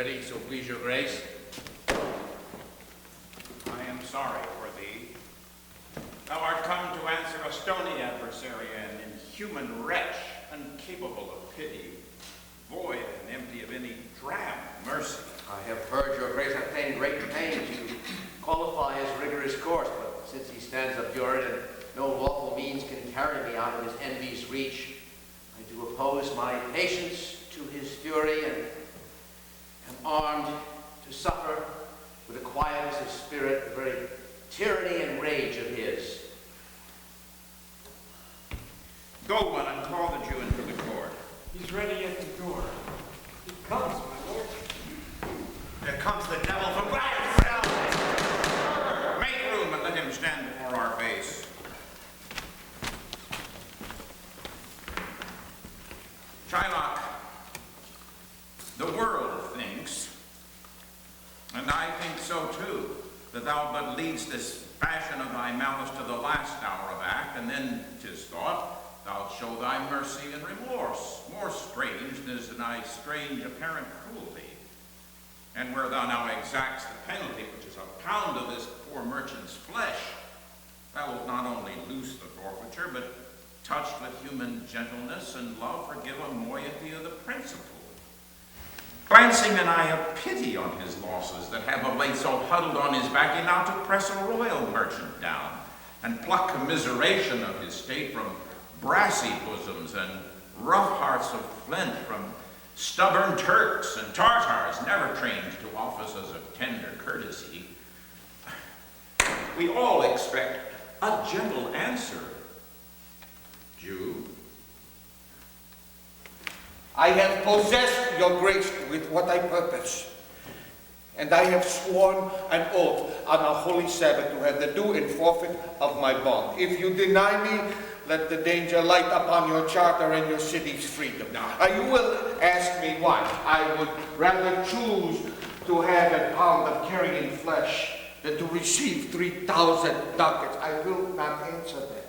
ready, so please your grace. I am sorry for thee. Thou art come to answer a stony adversary, an inhuman wretch, incapable of pity, void and empty of any drab mercy. I have heard your grace hath taken great pains to qualify his rigorous course, but since he stands abjured and no lawful means can carry me out of his envy's reach, I do oppose my patience to his fury and am armed to suffer with the quietness of spirit the very tyranny and rage of his. Go one and call the Jew into the court. He's ready at the door. He comes, my lord. There comes the devil from Venice. Make room and let him stand before our face. Shylock, the world thinks, and I think so too, that thou but leadst this fashion of thy malice to the last hour of act, and then, 'tis thought, thou'lt show thy mercy and remorse, more strange than is thy strange apparent cruelty. And where thou now exacts the penalty, which is a pound of this poor merchant's flesh, thou wilt not only loose the forfeiture, but touched with human gentleness and love, forgive a moiety of the principal. Glancing an eye of pity on his losses that have of late so huddled on his back, he now to press a royal merchant down, and pluck commiseration of his state from brassy bosoms and rough hearts of flint, from stubborn Turks and Tartars never trained to offices of tender courtesy. We all expect a gentle answer. Jew? I have possessed your grace with what I purpose, and I have sworn an oath on a holy Sabbath to have the due and forfeit of my bond. If you deny me, let the danger light upon your charter and your city's freedom. You will ask me why. I would rather choose to have a pound of carrion flesh than to receive 3,000 ducats. I will not answer that.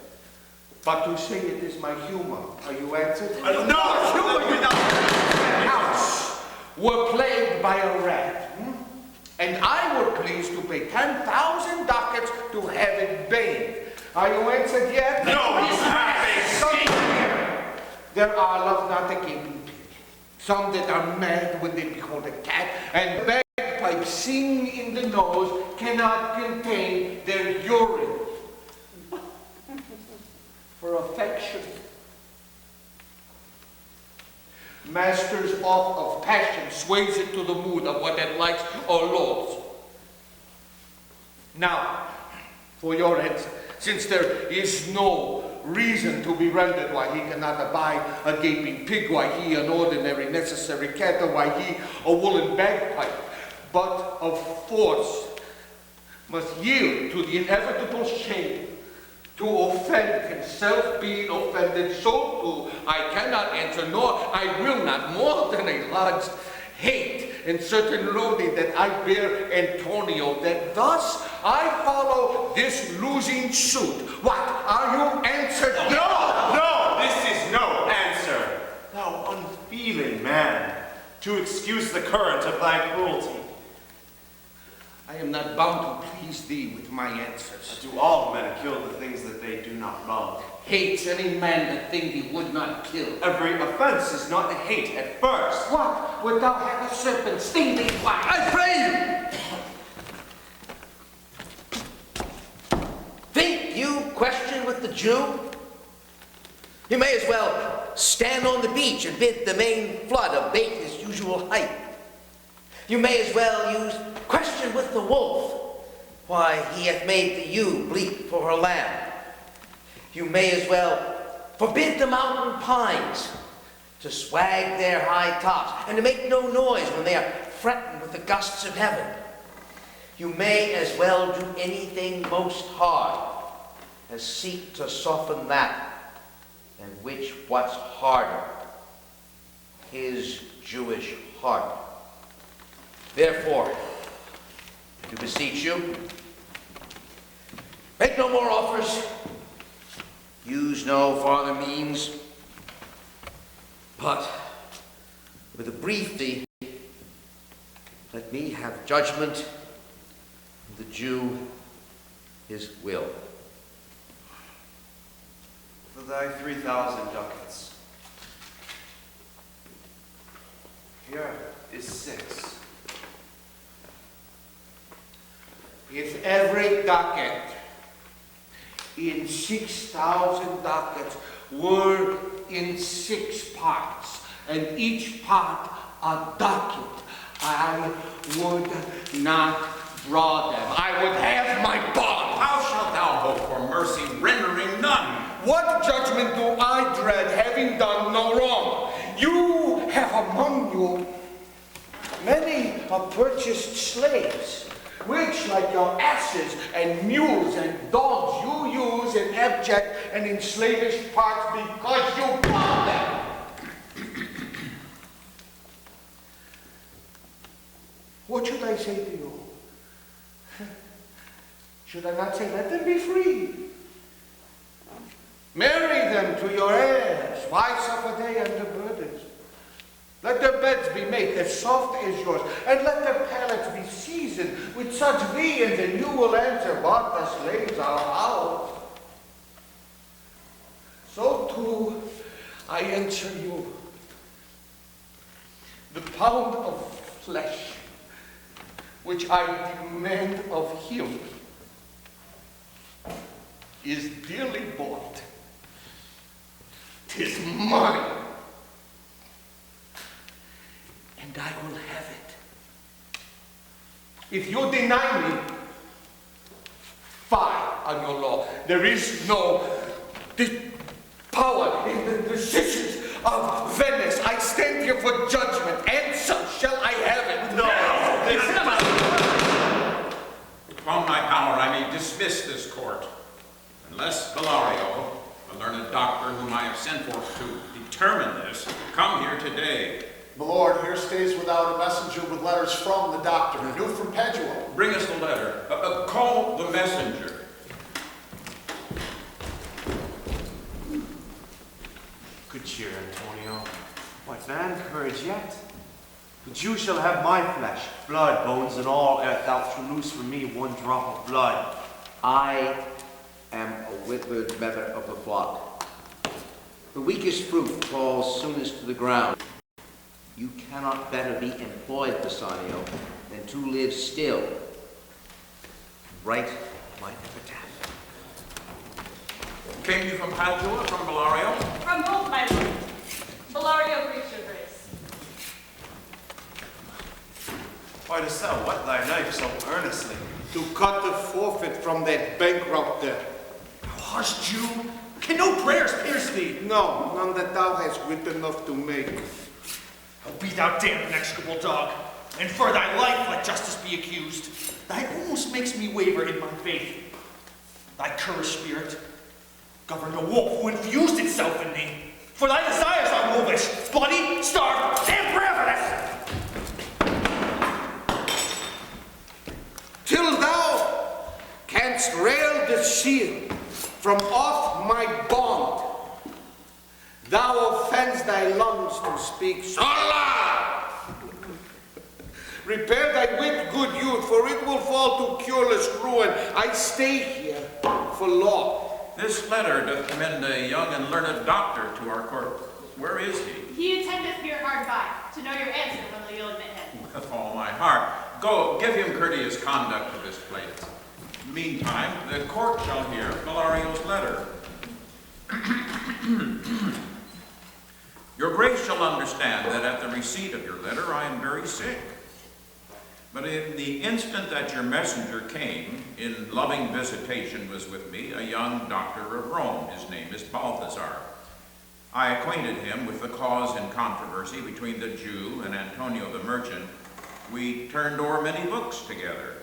But to say it is my humor, are you answered? No, humor, you don't. House were plagued by a rat, and I were pleased to pay 10,000 ducats to have it bathed. Are you answered yet? No, he's not. There are love not a gaping pig, some that are mad when they behold a cat, and bagpipes singing in the nose cannot contain their urine. For affection. Masters off of passion sways it to the mood of what it likes or loathes. Now, for your answer, since there is no reason to be rendered why he cannot abide a gaping pig, why he an ordinary necessary cat, or why he a woolen bagpipe, but of force must yield to the inevitable shame to offend himself, being offended, so too I cannot answer, nor I will not, more than a lodged hate and certain loathing that I bear Antonio, that thus I follow this losing suit. What, are you answered? No, this is no answer, thou unfeeling man, to excuse the current of thy cruelty. I am not bound to please thee with my answers. Do all men kill the things that they do not love? Hates any man the thing he would not kill. Every offense is not hate at first. What, would thou have a serpent sting thee? Why, I pray you! Think you question with the Jew? You may as well stand on the beach and bid the main flood abate his usual height. You may as well use question with the wolf, why he hath made the ewe bleat for her lamb. You may as well forbid the mountain pines to swag their high tops and to make no noise when they are threatened with the gusts of heaven. You may as well do anything most hard as seek to soften that, and which what's harder, his Jewish heart. Therefore, to beseech you, make no more offers, use no farther means, but with a brief me have judgment, the Jew his will. For thy 3,000 ducats. Here is 6. If every ducat in 6,000 ducats were in 6 parts, and each part a ducat, I would not draw them. I would have my bond. How shalt thou hope for mercy, rendering none? What judgment do I dread, having done no wrong? You have among you many purchased slaves, which, like your asses and mules and dogs, you use in abject and in slavish parts because you bought them. What should I say to you? Should I not say, let them be free? Marry them to your heirs. Why suffer they under burdens? Let their beds be made as soft as yours, and let their palates be seasoned with such viands, and you will answer, what the slaves are ours. So too, I answer you. The pound of flesh which I demand of him is dearly bought. 'Tis mine, and I will have it. If you deny me, fie on your law. There is no power in the decisions of Venice. I stand here for judgment, and so shall I have it. No, Upon my power, I may dismiss this court, unless Bellario, the learned doctor whom I have sent forth to determine this, come here today. My lord, here stays without a messenger with letters from the doctor, new from Padua. Bring us the letter. Call the messenger. good cheer, Antonio. What man courage yet? But you shall have my flesh, blood, bones, and all, ere thou shalt loose from me one drop of blood. I am a withered member of the flock. The weakest fruit falls soonest to the ground. You cannot better be employed, Bassanio, than to live still. Write my epitaph. Came you from Padua, from Bellario? From both, my lord. Bellario greets your grace. Why dost thou whet thy knife so earnestly? To cut the forfeit from that bankrupter. Harsh Jew, can no prayers pierce thee? No, none that thou hast wit enough to make. Oh, be thou damned and execrable dog, and for thy life let justice be accused. Thy almost makes me waver in my faith. Thy cursed spirit governed a wolf who infused itself in thee. For thy desires are wolvish, bloody, starved, and ravenous. Till thou canst rail the seal from off my bond, thou offends thy lungs to speak so loud. Repair thy wit, good youth, for it will fall to cureless ruin. I stay here for law. This letter doth commend a young and learned doctor to our court. Where is he? He attendeth here hard by, to know your answer when you'll admit him. With all my heart. Go, give him courteous conduct to this place. Meantime, the court shall hear Bellario's letter. Your grace shall understand that at the receipt of your letter I am very sick. But in the instant that your messenger came, in loving visitation was with me a young doctor of Rome. His name is Balthazar. I acquainted him with the cause in controversy between the Jew and Antonio the merchant. We turned o'er many books together.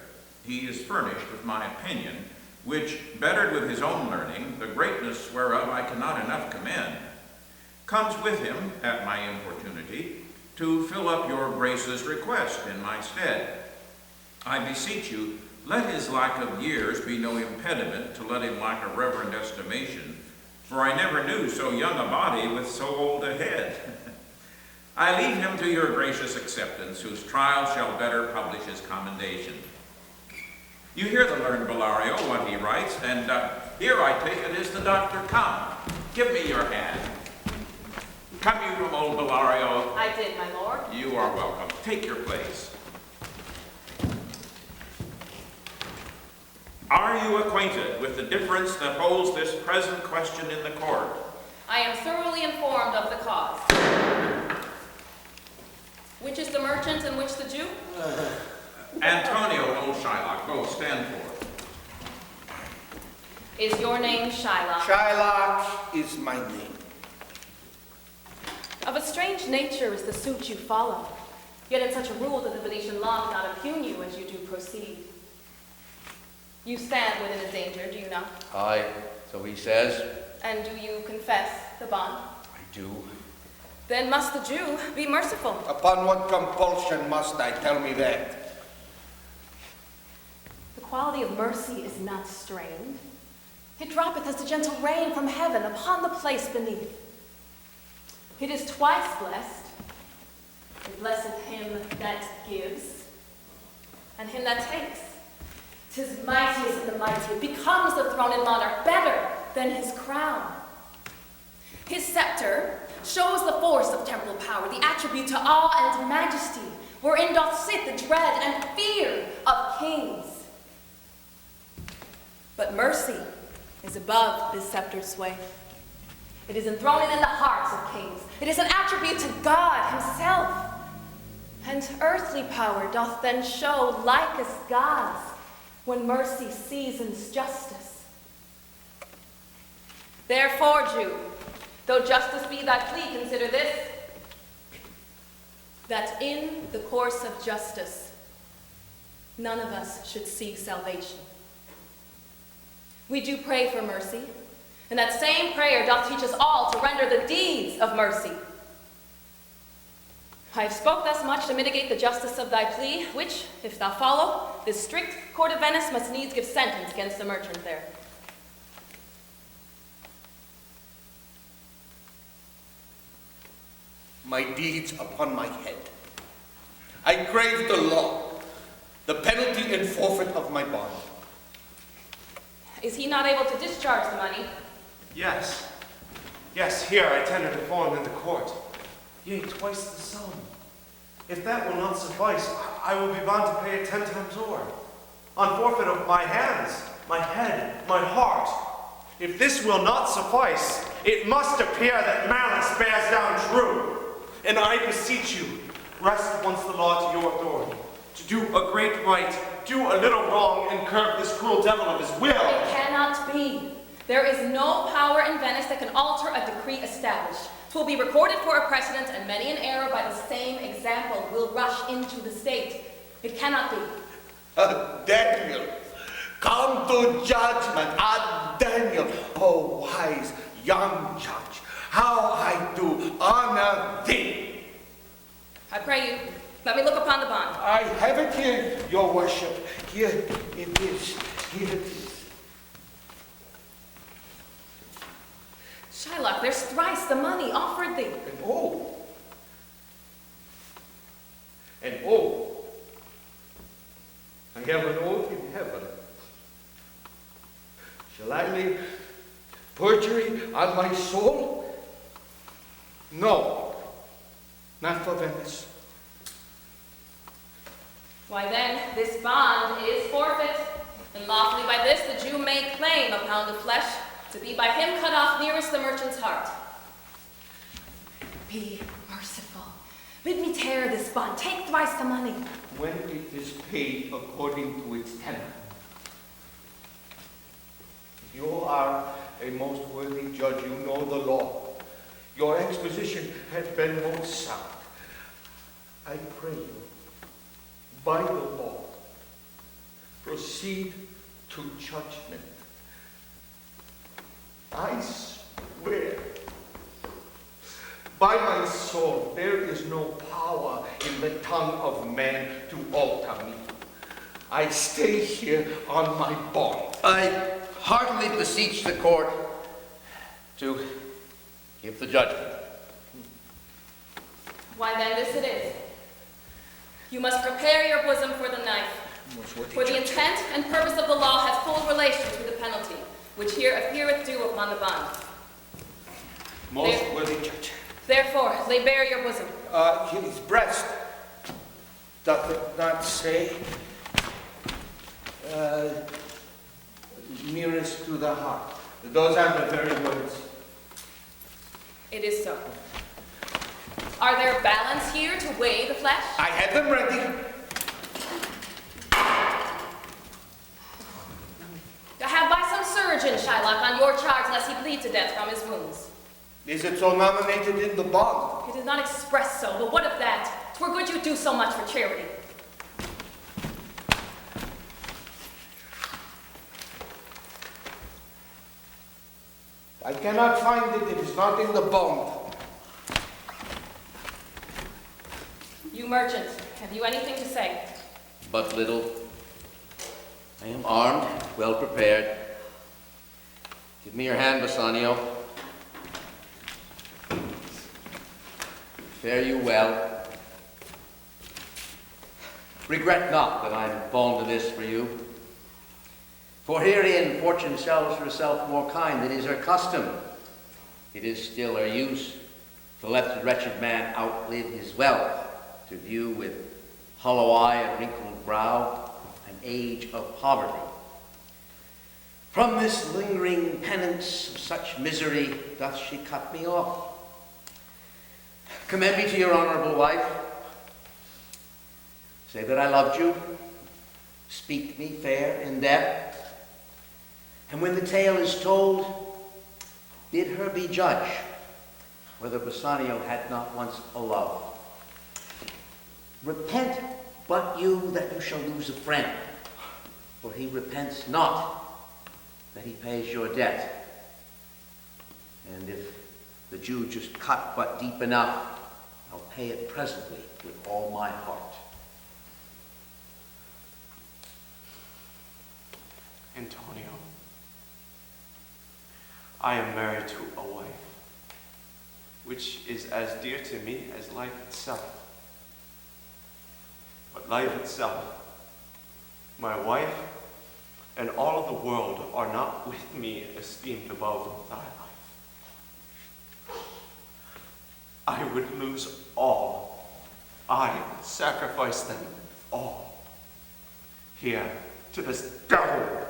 He is furnished with my opinion, which, bettered with his own learning, the greatness whereof I cannot enough commend, comes with him, at my importunity, to fill up your grace's request in my stead. I beseech you, let his lack of years be no impediment to let him lack a reverend estimation, for I never knew so young a body with so old a head. I leave him to your gracious acceptance, whose trial shall better publish his commendation. You hear the learned Bellario, what he writes, and here I take it is the doctor. Come, give me your hand. Come you from old Bellario. I did, my lord. You are welcome. Take your place. Are you acquainted with the difference that holds this present question in the court? I am thoroughly informed of the cause. Which is the merchant and which the Jew? Antonio and old Shylock, both stand forth. Is your name Shylock? Shylock is my name. Of a strange nature is the suit you follow, yet in such a rule that the Venetian law cannot impugn you as you do proceed. You stand within a danger, do you not? Aye, so he says. And do you confess the bond? I do. Then must the Jew be merciful? Upon what compulsion must I? Tell me that. The quality of mercy is not strained. It droppeth as the gentle rain from heaven upon the place beneath. It is twice blessed. It blesseth him that gives, and him that takes. 'Tis mightiest in the mighty. It becomes the throne and monarch better than his crown. His scepter shows the force of temporal power, the attribute to awe and majesty, wherein doth sit the dread and fear of kings. But mercy is above this scepter's sway. It is enthroned in the hearts of kings. It is an attribute to God himself. And earthly power doth then show like as God's, when mercy seasons justice. Therefore, Jew, though justice be thy plea, consider this, that in the course of justice, none of us should see salvation. We do pray for mercy, and that same prayer doth teach us all to render the deeds of mercy. I have spoke thus much to mitigate the justice of thy plea, which, if thou follow, this strict court of Venice must needs give sentence against the merchant there. My deeds upon my head. I crave the law, the penalty and forfeit of my bond. Is he not able to discharge the money? Yes. Yes, here I tender the form in the court. Yea, twice the sum. If that will not suffice, I will be bound to pay it 10 times o'er. On forfeit of my hands, my head, my heart. If this will not suffice, it must appear that malice bears down true. And I beseech you, rest once the law to your authority. To do a great right, do a little wrong, and curb this cruel devil of his will. It cannot be. There is no power in Venice that can alter a decree established. 'Twill be recorded for a precedent, and many an error by the same example will rush into the state. It cannot be. Daniel, come to judgment. Daniel, oh wise young judge, how I do honor thee. I pray you, let me look upon the bond. I have it here, your worship. Here it is. Here it is. Shylock, there's thrice the money offered thee. And oh, I have an oath in heaven. Shall I lay perjury on my soul? No, not for Venice. Why then, this bond is forfeit, and lawfully by this the Jew may claim a pound of flesh, to be by him cut off nearest the merchant's heart. Be merciful. Bid me tear this bond. Take thrice the money. When it is paid according to its tenor. You are a most worthy judge. You know the law. Your exposition has been most sound. I pray you, by the law, proceed to judgment. I swear, by my soul, there is no power in the tongue of man to alter me. I stay here on my bond. I heartily beseech the court to give the judgment. Why then this it is. You must prepare your bosom for the knife. For the intent and purpose of the law has full relation to the penalty, which here appeareth due upon the bond. Most worthy judge. Therefore, lay bare your bosom. His breast doth it not say, nearest to the heart. Those are the very words. It is so. Are there balance here to weigh the flesh? I had them ready. To have by some surgeon, Shylock, on your charge, lest he bleed to death from his wounds. Is it so nominated in the bond? It is not expressed so, but what of that? 'Twere good you do so much for charity. I cannot find it. It is not in the bond. You merchant, have you anything to say? But little. I am armed, well prepared. Give me your hand, Bassanio. Fare you well. Regret not that I am bound to this for you. For herein fortune sells herself more kind than is her custom. It is still her use to let the wretched man outlive his wealth, to view with hollow eye and wrinkled brow an age of poverty. From this lingering penance of such misery doth she cut me off. Commend me to your honorable wife. Say that I loved you. Speak me fair in death. And when the tale is told, bid her be judge whether Bassanio had not once a love. Repent but you that you shall lose a friend, for he repents not that he pays your debt. And if the Jew just cut but deep enough, I'll pay it presently with all my heart. Antonio, I am married to a wife, which is as dear to me as life itself. But life itself, my wife, and all of the world are not with me esteemed above thy life. I would lose all. I would sacrifice them all. Here, to this devil,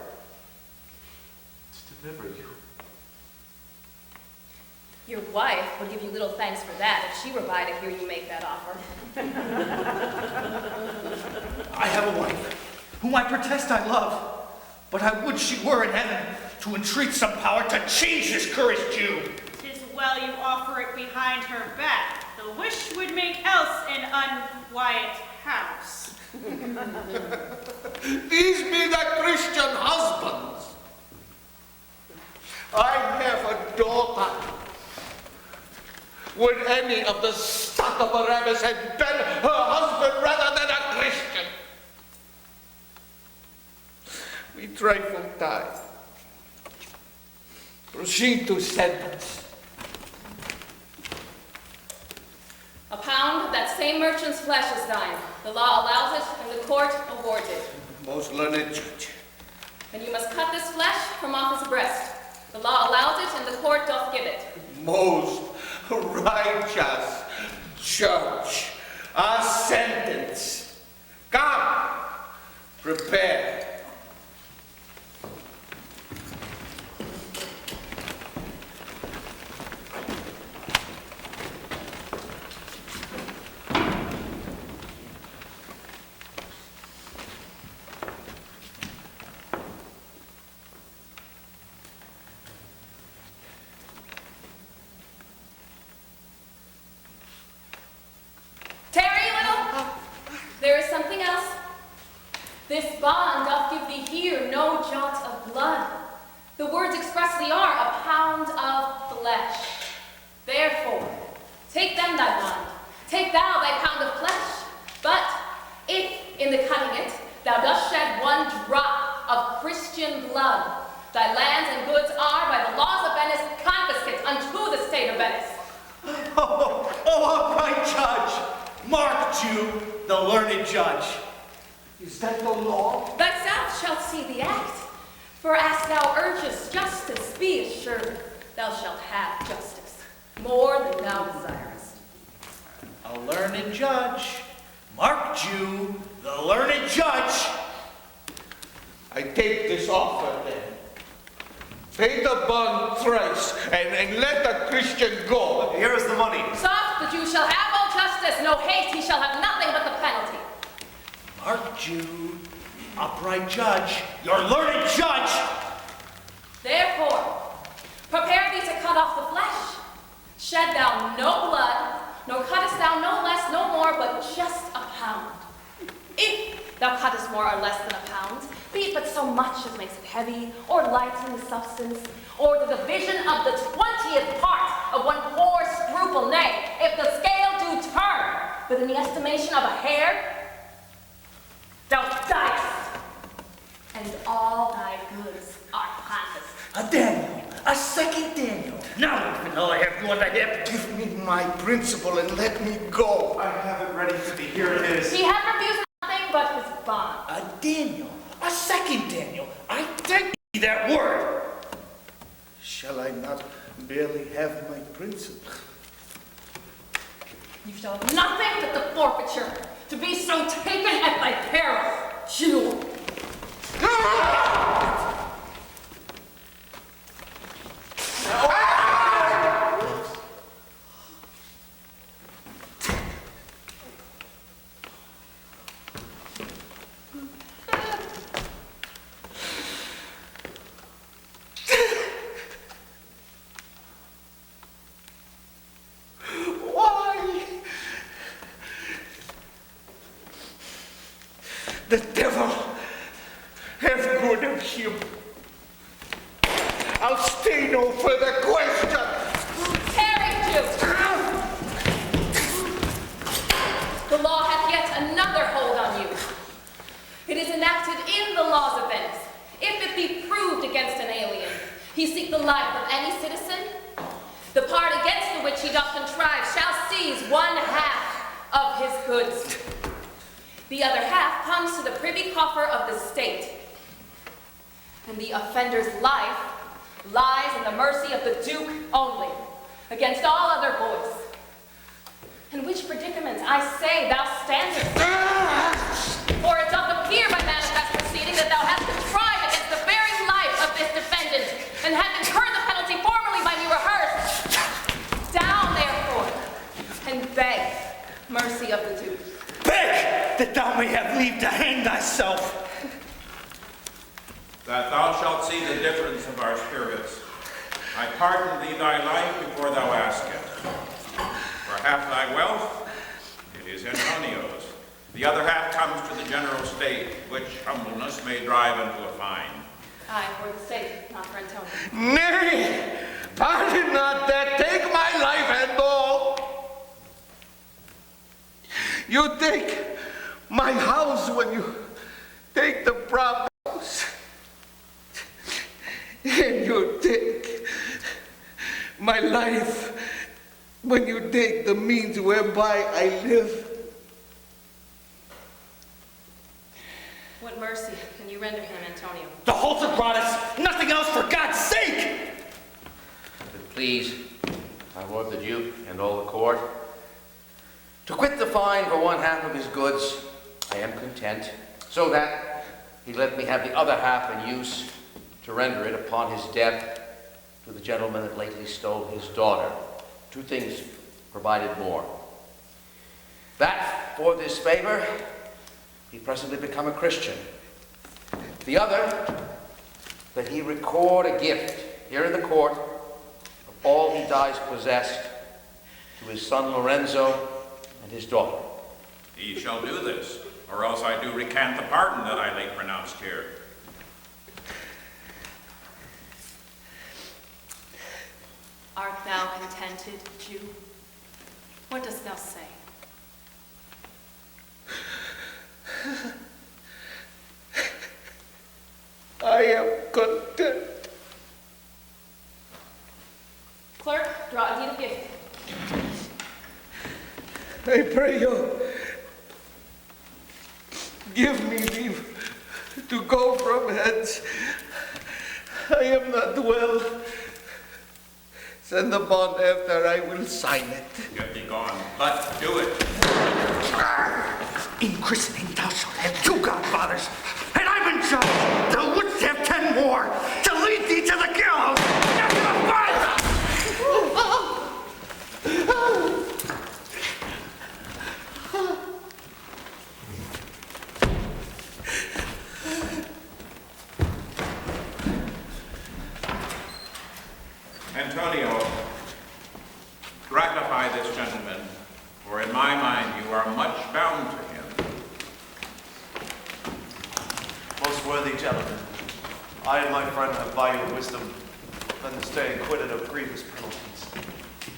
to deliver you. Your wife would give you little thanks for that if she were by to hear you make that offer. I have a wife, whom I protest I love, but I would she were in heaven to entreat some power to change this cursed Jew. 'Tis well you offer it behind her back. The wish would make else an unquiet house. These be the Christian husbands. I have a daughter. Would any of the stock of Barabbas had been her husband rather than a Christian? We trifle die. Proceed to sentence. A pound of that same merchant's flesh is thine. The law allows it, and the court awards it. Most learned judge. And you must cut this flesh from off his breast. The law allows it, and the court doth give it. Most righteous judge. A sentence. Come, prepare. This bond doth give thee here no jot of blood. The words expressly are a pound of flesh. Therefore, take them thy bond, take thou thy pound of flesh. But if in the cutting it thou dost shed one drop of Christian blood, thy lands and goods are by the laws of Venice confiscate unto the state of Venice. Upright judge! Mark, Jew, the learned judge. Is that the law? Thyself shalt see the act. For as thou urgest justice, be assured thou shalt have justice, more than thou desirest. A learned judge. Mark, Jew, the learned judge. I take this offer then. Pay the bond thrice and let the Christian go. Here is the money. Soft, the Jew shall have all justice, no haste, he shall have nothing but the penalty. Mark, Jew, upright judge, your learned judge. Therefore, prepare thee to cut off the flesh. Shed thou no blood, nor cuttest thou no less, no more, but just a pound. If thou cuttest more or less than a pound, be it but so much as makes it heavy, or light in the substance, or the division of the 20th part of one poor scruple, nay, if the scale do turn, but in the estimation of a hair, thou diest, and all thy goods are passed. A Daniel, a second Daniel. Now, Vanilla, I have you on the hip. Give me my principle and let me go. I have it ready for thee. Here it is. He had refused nothing but his bond. A Daniel, a second Daniel. I take that word. Shall I not barely have my principle? You shall have nothing but the forfeiture, to be so taken at thy peril, Jew. The devil have good of him. I'll stay no further question. Tarry, Jew. The law hath yet another hold on you. It is enacted in the laws of Venice. If it be proved against an alien, he seek the life of any citizen, the part against the which he doth contrive shall seize 1/2 of his goods. The other half comes to the privy coffer of the state, and the offender's life lies in the mercy of the Duke only, against all other boys. In which predicament, I say, thou standest. For it doth appear by manifest proceeding that thou hast contrived against the very life of this defendant, and hast incurred the penalty formerly by me rehearsed. Down, therefore, and beg mercy of the Duke. Beg that thou may have leave to hang thyself. That thou shalt see the difference of our spirits. I pardon thee thy life before thou ask it. For half thy wealth, it is Antonio's. The other half comes to the general state, which humbleness may drive into a fine. Aye, for the state, not for Antonio. Nay, pardon not that. Take my life and all. You take my house when you take the prop house. And you take my life when you take the means whereby I live. What mercy can you render him, Antonio? The halter brought us. Nothing else, for God's sake. If it please my lord the Duke and all the court, to quit the fine for 1/2 of his goods, I am content, so that he let me have the other half in use to render it upon his death to the gentleman that lately stole his daughter. 2 things provided more. That for this favor, he presently become a Christian. The other, that he record a gift here in the court of all he dies possessed to his son Lorenzo and his daughter. He shall do this, or else I do recant the pardon that I late pronounced here. Art thou contented, Jew? What dost thou say? I am content. Clerk, draw a deed of gift. I pray you, give me leave to go from hence. I am not well. Send the bond after, I will sign it. Get thee gone, but do it. In christening thou shalt have 2 godfathers, and I've been judged. Thou wouldst have 10 more to lead thee to the gallows and to the fire. Antonio, gratify this gentleman, for in my mind you are much bound to him. Most worthy gentlemen, I and my friend have by your wisdom been this day acquitted of grievous penalties.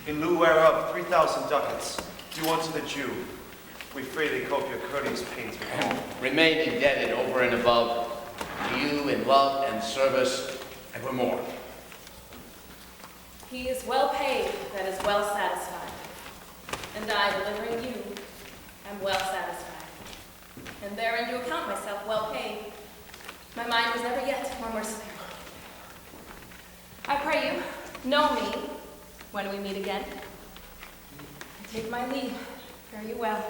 In lieu whereof 3,000 ducats due unto the Jew, we freely cope your courteous pains withal. Remain indebted over and above to you in love and service evermore. He is well paid that is well satisfied, and I, delivering you, am well satisfied. And therein do account myself well paid. My mind was never yet more mercenary. I pray you, know me when we meet again. I take my leave. Fare you well.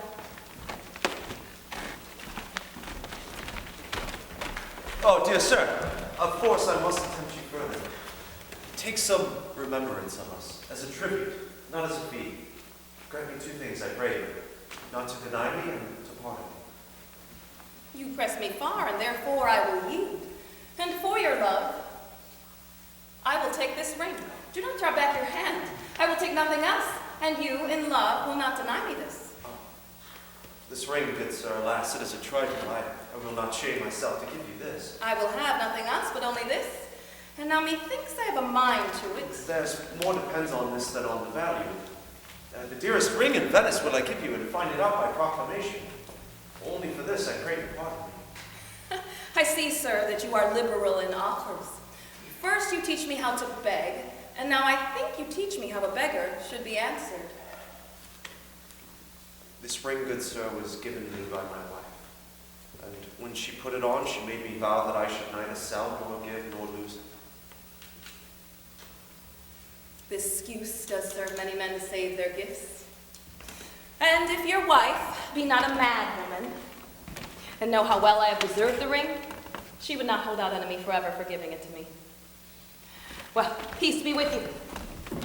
Oh, dear sir, of course I must tempt you further. Take some remembrance of us, as a tribute, not as a fee. Grant me 2 things, I pray you, not to deny me and to pardon me. You press me far, and therefore I will yield. And for your love, I will take this ring. Do not draw back your hand. I will take nothing else, and you, in love, will not deny me this. Oh. This ring, good sir, alas, it is a trifle. I will not shame myself to give you this. I will have nothing else but only this. And now methinks I have a mind to it. There's more depends on this than on the value. The dearest ring in Venice will I give you and find it out by proclamation. Only for this I pray you pardon me. I see, sir, that you are liberal in offers. First you teach me how to beg, and now I think you teach me how a beggar should be answered. This ring, good sir, was given me by my wife. And when she put it on, she made me vow that I should neither sell nor give nor lose it. This excuse does serve many men to save their gifts. And if your wife be not a mad woman, and know how well I have preserved the ring, she would not hold out unto me forever for giving it to me. Well, peace be with you.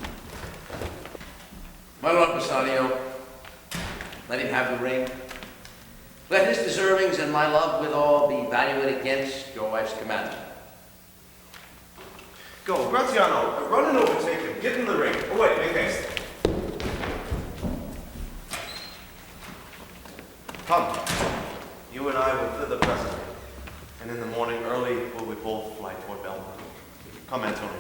My Lord Bassanio, let him have the ring. Let his deservings and my love withal be valued against your wife's commandment. Go, Graziano, run and overtake him. Give him the ring. Oh, wait, make haste. Come, you and I will thither presently, and in the morning early will we both fly toward Belmont. Come, Antonio.